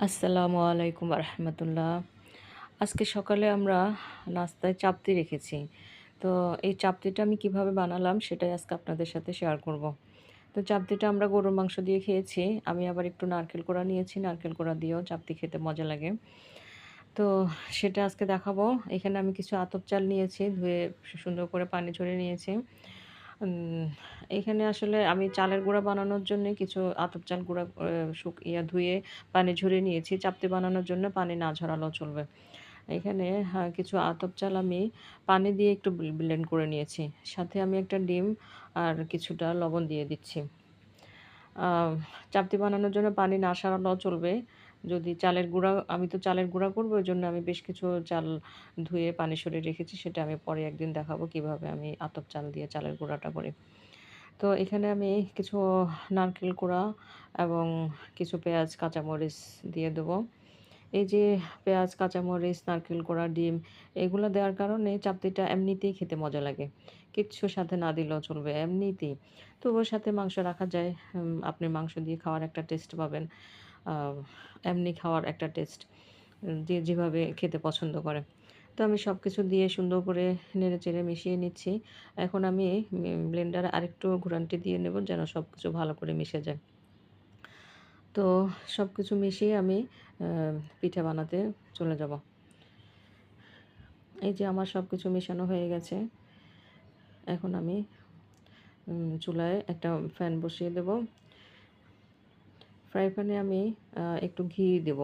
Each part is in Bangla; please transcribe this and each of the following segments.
আসসালামু আলাইকুম রহমতুল্লাহ। আজকে সকালে আমরা নাস্তায় চাপতি রেখেছি। তো এই চাপতিটা আমি কিভাবে বানালাম সেটাই আজকে আপনাদের সাথে শেয়ার করব। তো চাপতিটা আমরা গরুর মাংস দিয়ে খেয়েছি। আমি আবার একটু নারকেল কোড়া নিয়েছি। নারকেল কোড়া দিয়েও চাপতি খেতে মজা লাগে। তো সেটা আজকে দেখাবো। এখানে আমি কিছু আতপ চাল নিয়েছি, ধুয়ে সুন্দর করে পানি ঝরিয়ে নিয়েছি। উম এখানে আসলে আমি চালের গুঁড়া বানানোর জন্যে কিছু আতপ চাল গুঁড়া ধুয়ে পানি ঝরিয়ে নিয়েছি। চাপটি বানানোর জন্য পানি না ঝরালেও চলবে। এখানে কিছু আতপ চাল আমি পানি দিয়ে একটু ব্লেন্ড করে নিয়েছি। সাথে আমি একটা ডিম আর কিছুটা লবণ দিয়ে দিচ্ছি। আ চাপটি বানানোর জন্য পানি না সারালেও চলবে। যদি চালের গুঁড়া আমি তো চালের গুঁড়া করব, এজন্য আমি বেশ কিছু চাল ধুয়ে পানি সরিয়ে রেখেছি। সেটা আমি পরে একদিন দেখাবো কিভাবে আমি আতপ চাল দিয়ে চালের গুঁড়াটা করি। তো এখানে আমি কিছু নারকেল কোড়া এবং কিছু পেঁয়াজ, কাঁচামরিচ দিয়ে দেবো। এই যে পেঁয়াজ, কাঁচামরিচ, নারকেল কোড়া, ডিম এগুলো দেওয়ার কারণে চাপটিটা এমনিতেই খেতে মজা লাগে। কিচ্ছুর সাথে না দিলেও চলবে এমনিতেই। তো ওর সাথে মাংস রাখা যায়। আপনি মাংস দিয়ে খাওয়ার একটা টেস্ট পাবেন। আ এমনি খাওয়ার একটা টেস্ট। যে যেভাবে খেতে পছন্দ করে। তো আমি সবকিছু দিয়ে সুন্দর করে নেড়েচেড়ে মিশিয়ে নিচ্ছি। এখন আমি ব্লেন্ডারে আরেকটু ঘুরান্টি দিয়ে নেব যেন সবকিছু ভালো করে মিশে যায়। তো সবকিছু মিশিয়ে আমি আ পিঠা বানাতে চলে যাব। এই যে আমার সবকিছু মেশানো হয়ে গেছে। এখন আমি চুলায় একটা ফ্যান বসিয়ে দেব। ফ্রাই প্যানে আমি একটু ঘি দেব।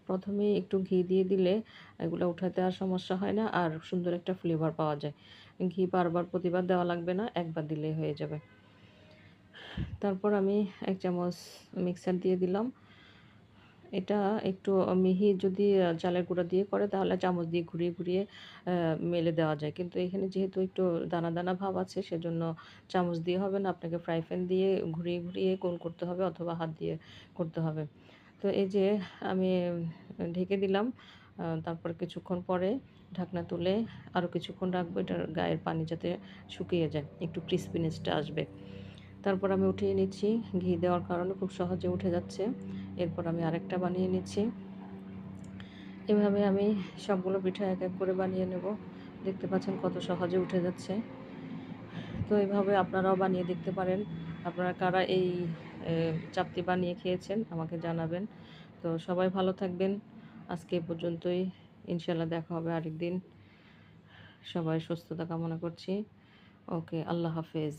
১ম এই একটু ঘি দিয়ে দিলে এগুলা উঠাতে আর সমস্যা হয় না, আর সুন্দর একটা ফ্লেভার পাওয়া যায়। ঘি বারবার প্রতিবার দেওয়া লাগবে না, একবার দিলেই হয়ে যাবে। তারপর আমি ১ চামচ মিক্সার দিয়ে দিলাম। এটা একটু মিহি যদি চালের গুঁড়া দিয়ে করে তাহলে চামচ দিয়ে ঘুরিয়ে, ঘুরিয়ে মেলে দেওয়া যায়। কিন্তু এখানে যেহেতু একটু দানা, দানা ভাব আছে সেজন্য চামচ দিয়ে হবে না। আপনাকে ফ্রাই প্যান দিয়ে ঘুরিয়ে, ঘুরিয়ে গোল করতে হবে অথবা হাত দিয়ে করতে হবে। তো এই যে আমি ঢেকে দিলাম। তারপর কিছুক্ষণ পরে ঢাকনা তুলে আরও কিছুক্ষণ রাখবো। এটার গায়ের পানি যাতে শুকিয়ে যায়। একটু ক্রিসপিনেসটা আসবে। তারপর আমি উঠিয়ে নিচ্ছি। ঘি দেওয়ার কারণে খুব সহজে উঠে যাচ্ছে। এরপর আমি আরেকটা বানিয়ে নিচ্ছি। এভাবে আমি সবগুলো পিঠা এক, এক করে বানিয়ে নেব। দেখতে পাচ্ছেন কত সহজে উঠে যাচ্ছে। তো এভাবে আপনারাও বানিয়ে দেখতে পারেন। আপনারা কারা এই চাপটি বানিয়ে খেয়েছেন আমাকে জানাবেন। তো সবাই ভালো থাকবেন। আজকে এ পর্যন্তই। ইনশাআল্লাহ দেখা হবে আরেকদিন। সবাই সুস্থতা কামনা করছি। ওকে, আল্লাহ হাফেজ।